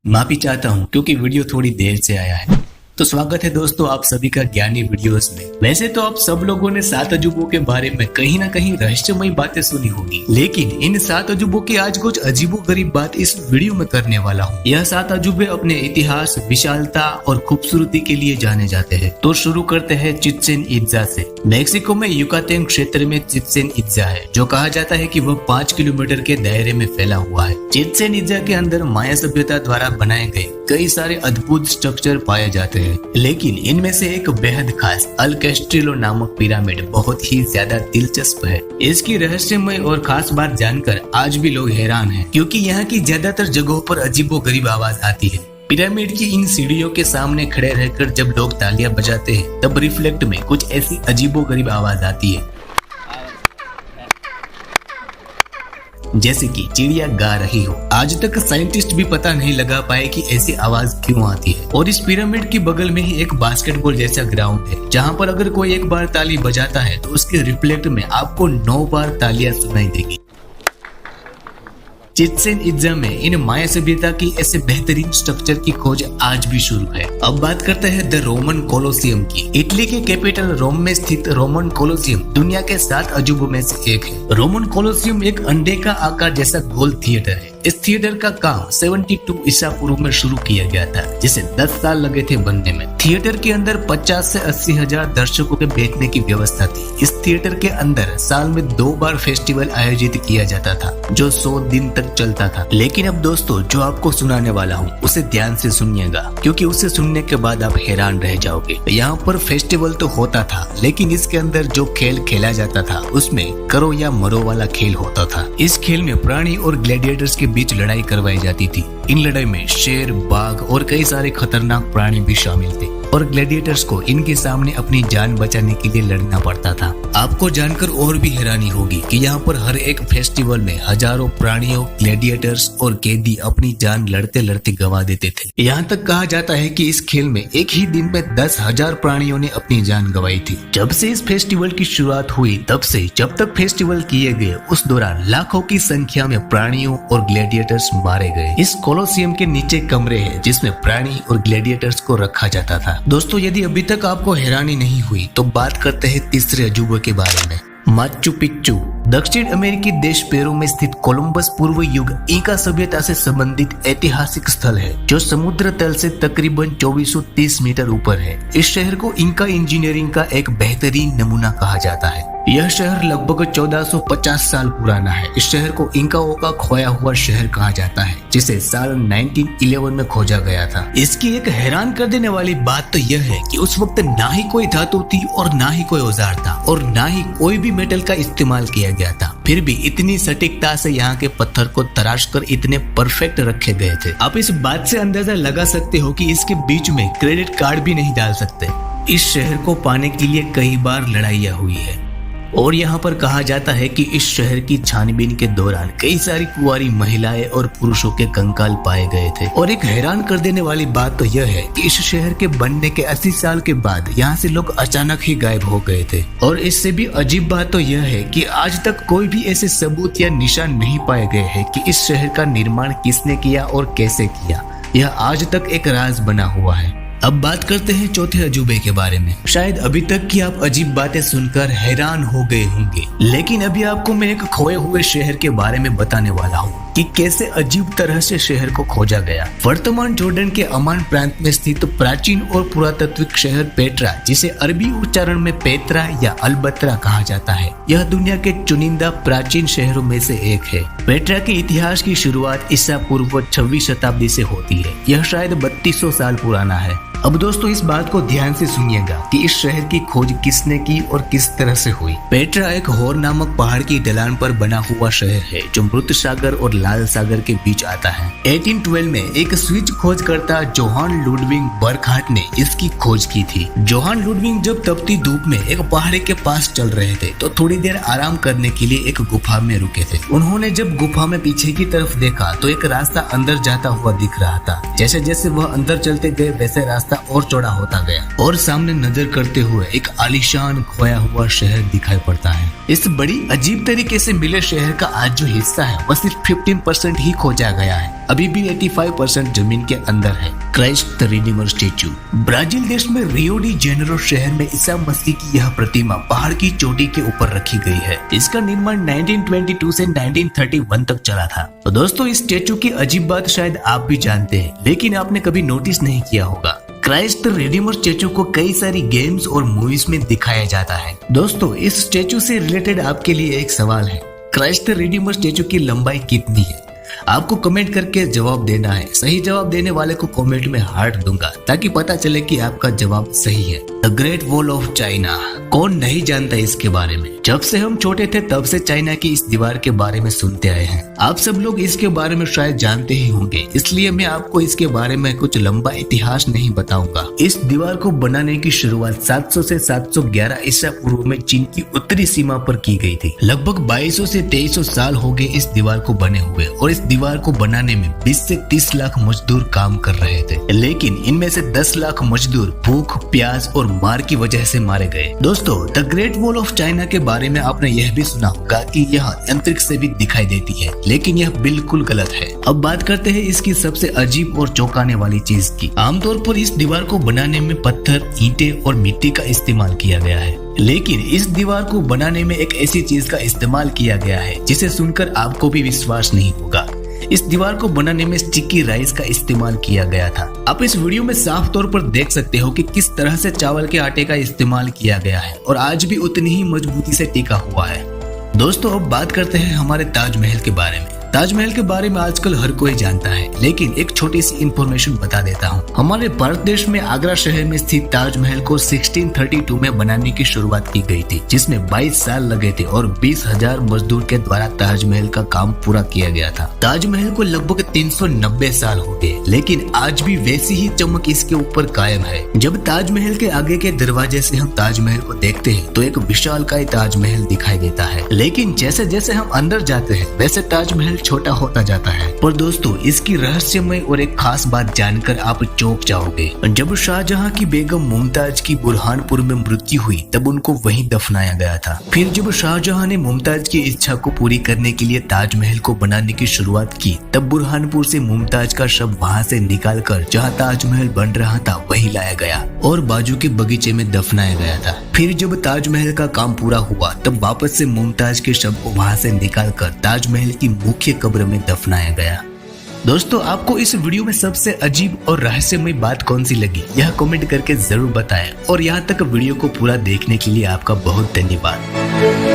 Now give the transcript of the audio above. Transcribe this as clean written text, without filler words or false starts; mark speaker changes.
Speaker 1: माफी चाहता हूँ क्योंकि वीडियो थोड़ी देर से आया है। तो स्वागत है दोस्तों आप सभी का ज्ञानी वीडियोस में। वैसे तो आप सब लोगों ने 7 अजूबों के बारे में कहीं ना कहीं रहस्यमयी बातें सुनी होगी, लेकिन इन 7 अजूबों की आज कुछ अजीबोगरीब बात इस वीडियो में करने वाला हूँ। यह 7 अजूबे अपने इतिहास, विशालता और खूबसूरती के लिए जाने जाते हैं। तो शुरू करते हैं चिचेन इत्जा से। मेक्सिको में युकातेन क्षेत्र में चिचेन इत्जा है, जो कहा जाता है कि वह 5 किलोमीटर के दायरे में फैला हुआ है। चिचेन इत्जा के अंदर माया सभ्यता द्वारा बनाए गए कई सारे अद्भुत स्ट्रक्चर पाए जाते हैं, लेकिन इनमें से एक बेहद खास अल कैस्ट्रिलो नामक पिरामिड बहुत ही ज्यादा दिलचस्प है। इसकी रहस्यमय और खास बात जानकर आज भी लोग हैरान हैं, क्योंकि यहाँ की ज्यादातर जगहों पर अजीबोगरीब आवाज आती है। पिरामिड की इन सीढ़ियों के सामने खड़े रहकर जब लोग तालियां बजाते हैं, तब रिफ्लेक्ट में कुछ ऐसी अजीबोगरीब आवाज आती है, जैसे कि चिड़िया गा रही हो। आज तक साइंटिस्ट भी पता नहीं लगा पाए कि ऐसी आवाज क्यों आती है। और इस पिरामिड के बगल में ही एक बास्केटबॉल जैसा ग्राउंड है, जहाँ पर अगर कोई एक बार ताली बजाता है तो उसके रिफ्लेक्ट में आपको 9 बार तालियां सुनाई देगी। चिचेन इत्जा में इन माया सभ्यता की ऐसे बेहतरीन स्ट्रक्चर की खोज आज भी शुरू है। अब बात करते हैं द रोमन कोलोसियम की। इटली के कैपिटल रोम में स्थित रोमन कोलोसियम दुनिया के 7 अजूबों में से एक है। रोमन कोलोसियम एक अंडे का आकार जैसा गोल थिएटर है। इस थिएटर का काम 72 ईसा पूर्व में शुरू किया गया था, जिसे 10 साल लगे थे बनने में। थिएटर के अंदर 50 से 80 हजार दर्शकों के बैठने की व्यवस्था थी। इस थिएटर के अंदर साल में 2 बार फेस्टिवल आयोजित किया जाता था, जो 100 दिन तक चलता था। लेकिन अब दोस्तों जो आपको सुनाने वाला हूँ उसे ध्यान से सुनिएगा, क्योंकि उसे सुनने के बाद आप हैरान रह जाओगे। यहाँ पर फेस्टिवल तो होता था, लेकिन इसके अंदर जो खेल खेला जाता था उसमें करो या मरो वाला खेल होता था। इस खेल में प्राणी और ग्लैडिएटर्स के बीच लड़ाई करवाई जाती थी। इन लड़ाई में शेर, बाघ और कई सारे खतरनाक प्राणी भी शामिल थे, और ग्लैडिएटर्स को इनके सामने अपनी जान बचाने के लिए लड़ना पड़ता था। आपको जानकर और भी हैरानी होगी कि यहाँ पर हर एक फेस्टिवल में हजारों प्राणियों, ग्लैडिएटर्स और कैदी अपनी जान लड़ते लड़ते गवा देते थे। यहाँ तक कहा जाता है कि इस खेल में एक ही दिन में 10,000 प्राणियों ने अपनी जान गवाई थी। जब से इस फेस्टिवल की शुरुआत हुई, तब से जब तक फेस्टिवल किए गए, उस दौरान लाखों की संख्या में प्राणियों और ग्लैडिएटर्स मारे गए। इस कोलोसियम के नीचे कमरे हैं जिसमें प्राणी और ग्लैडिएटर्स को रखा जाता था। दोस्तों यदि अभी तक आपको हैरानी नहीं हुई तो बात करते हैं तीसरे अजूबे के बारे में, माचू पिच्चू। दक्षिण अमेरिकी देश पेरू में स्थित कोलंबस पूर्व युग इंका सभ्यता से संबंधित ऐतिहासिक स्थल है, जो समुद्र तल से तकरीबन 2430 मीटर ऊपर है। इस शहर को इंका इंजीनियरिंग का एक बेहतरीन नमूना कहा जाता है। यह शहर लगभग 1450 साल पुराना है। इस शहर को इंकाओं का खोया हुआ शहर कहा जाता है, जिसे साल 1911 में खोजा गया था। इसकी एक हैरान कर देने वाली बात तो यह है कि उस वक्त ना ही कोई धातु थी और ना ही कोई औजार था, और ना ही कोई भी मेटल का इस्तेमाल किया गया था। फिर भी इतनी सटीकता से यहाँ के पत्थर को तराश कर इतने परफेक्ट रखे गए थे। आप इस बात से अंदाजा लगा सकते हो कि इसके बीच में क्रेडिट कार्ड भी नहीं डाल सकते। इस शहर को पाने के लिए कई बार लड़ाइयाँ हुई है, और यहाँ पर कहा जाता है कि इस शहर की छानबीन के दौरान कई सारी कुंवारी महिलाएं और पुरुषों के कंकाल पाए गए थे। और एक हैरान कर देने वाली बात तो यह है कि इस शहर के बनने के 80 साल के बाद यहाँ से लोग अचानक ही गायब हो गए थे। और इससे भी अजीब बात तो यह है कि आज तक कोई भी ऐसे सबूत या निशान नहीं पाए गए हैं कि इस शहर का निर्माण किसने किया और कैसे किया। यह आज तक एक राज बना हुआ है। अब बात करते हैं चौथे अजूबे के बारे में। शायद अभी तक की आप अजीब बातें सुनकर हैरान हो गए होंगे, लेकिन अभी आपको मैं एक खोए हुए शहर के बारे में बताने वाला हूँ कि कैसे अजीब तरह से शहर को खोजा गया। वर्तमान जॉर्डन के अमान प्रांत में स्थित प्राचीन और पुरातात्विक शहर पेट्रा, जिसे अरबी उच्चारण में पेत्रा या अलबत्रा कहा जाता है, यह दुनिया के चुनिंदा प्राचीन शहरों में से एक है। पेट्रा के इतिहास की शुरुआत ईसा पूर्व 6वीं शताब्दी से होती है। यह शायद 3200 साल पुराना है। अब दोस्तों इस बात को ध्यान से सुनिएगा कि इस शहर की खोज किसने की और किस तरह से हुई। पेट्रा एक होर नामक पहाड़ की ढलान पर बना हुआ शहर है, जो मृत सागर और लाल सागर के बीच आता है। 1812 में एक स्विच खोजकर्ता जोहान लुडविग बर्कहार्ट ने इसकी खोज की थी। जोहान लुडविग जब तपती धूप में एक पहाड़ी के पास चल रहे थे, तो थोड़ी देर आराम करने के लिए एक गुफा में रुके थे। उन्होंने जब गुफा में पीछे की तरफ देखा तो एक रास्ता अंदर जाता हुआ दिख रहा था। जैसे जैसे वह अंदर चलते गए, वैसे रास्ता रास्ता और चौड़ा होता गया और सामने नजर करते हुए एक आलीशान खोया हुआ शहर दिखाई पड़ता है। इस बड़ी अजीब तरीके से मिले शहर का आज जो हिस्सा है वह सिर्फ 15% ही खोजा गया है। अभी भी 85% जमीन के अंदर है। Christ the Redeemer statue. Brazil देश में रियो डी जेनेरो शहर में ईसा मसीह की यह प्रतिमा पहाड़ की चोटी के ऊपर रखी गई है। इसका निर्माण 1922 से 1931 तक चला था। तो दोस्तों, इस स्टेचू की अजीब बात शायद आप भी जानते हैं, लेकिन आपने कभी नोटिस नहीं किया होगा। क्राइस्ट द रिडीमर स्टेचू को कई सारी गेम्स और मूवीज में दिखाया जाता है। दोस्तों, इस स्टेचू से रिलेटेड आपके लिए एक सवाल है। क्राइस्ट द रिडीमर स्टेचू की लंबाई कितनी है? आपको कमेंट करके जवाब देना है। सही जवाब देने वाले को कमेंट में हार्ट दूंगा ताकि पता चले कि आपका जवाब सही है। The great wall of China, कौन नहीं जानता इसके बारे में। जब से हम छोटे थे तब से चाइना की इस दीवार के बारे में सुनते आए हैं। आप सब लोग इसके बारे में शायद जानते ही होंगे, इसलिए मैं आपको इसके बारे में कुछ लंबा इतिहास नहीं बताऊंगा। इस दीवार को बनाने की शुरुआत 700 से 711 ईसा पूर्व में चीन की उत्तरी सीमा पर की गई थी। लगभग 2200 से 2300 साल हो गए इस दीवार को बने हुए और इस दीवार को बनाने में 20 से 30 लाख मजदूर काम कर रहे थे, लेकिन इनमें से 10 लाख मजदूर भूख, प्यास और मार की वजह से मारे गए। दोस्तों, the great wall of China के बारे में आपने यह भी सुना होगा कि यह अंतरिक्ष से भी दिखाई देती है, लेकिन यह बिल्कुल गलत है। अब बात करते हैं इसकी सबसे अजीब और चौंकाने वाली चीज की। आमतौर पर इस दीवार को बनाने में पत्थर, ईंटें और मिट्टी का इस्तेमाल किया गया है, लेकिन इस दीवार को बनाने में एक ऐसी चीज का इस्तेमाल किया गया है जिसे सुनकर आपको भी विश्वास नहीं होगा। इस दीवार को बनाने में स्टिकी राइस का इस्तेमाल किया गया था। आप इस वीडियो में साफ तौर पर देख सकते हो कि किस तरह से चावल के आटे का इस्तेमाल किया गया है और आज भी उतनी ही मजबूती से टिका हुआ है। दोस्तों, अब बात करते हैं हमारे ताजमहल के बारे में। ताजमहल के बारे में आजकल हर कोई जानता है, लेकिन एक छोटी सी इंफॉर्मेशन बता देता हूँ। हमारे भारत देश में आगरा शहर में स्थित ताजमहल को 1632 में बनाने की शुरुआत की गई थी, जिसमें 22 साल लगे थे और 20,000 मजदूर के द्वारा ताजमहल का काम पूरा किया गया था। ताजमहल को लगभग 390 साल हो गए, लेकिन आज भी वैसी ही चमक इसके ऊपर कायम है। जब ताजमहल के आगे के दरवाजे से हम ताजमहल को देखते हैं तो एक विशालकाय ताजमहल दिखाई देता है, लेकिन जैसे जैसे हम अंदर जाते हैं वैसे ताजमहल छोटा होता जाता है। पर दोस्तों, इसकी रहस्यमय और एक खास बात जानकर आप चौंक जाओगे। जब शाहजहां की बेगम मुमताज की बुरहानपुर में मृत्यु हुई तब उनको वहीं दफनाया गया था। फिर जब शाहजहां ने मुमताज की इच्छा को पूरी करने के लिए ताजमहल को बनाने की शुरुआत की तब बुरहानपुर से मुमताज का शव वहां से निकालकर जहां ताजमहल बन रहा था वहीं लाया गया और बाजू के बगीचे में दफनाया गया था। फिर जब ताजमहल का काम पूरा हुआ तब वापस से मुमताज के शव को वहां से निकालकर ताजमहल की मुख्य कब्र में दफनाया गया। दोस्तों, आपको इस वीडियो में सबसे अजीब और रहस्यमय बात कौन सी लगी यह कमेंट करके जरूर बताएं और यहाँ तक वीडियो को पूरा देखने के लिए आपका बहुत धन्यवाद।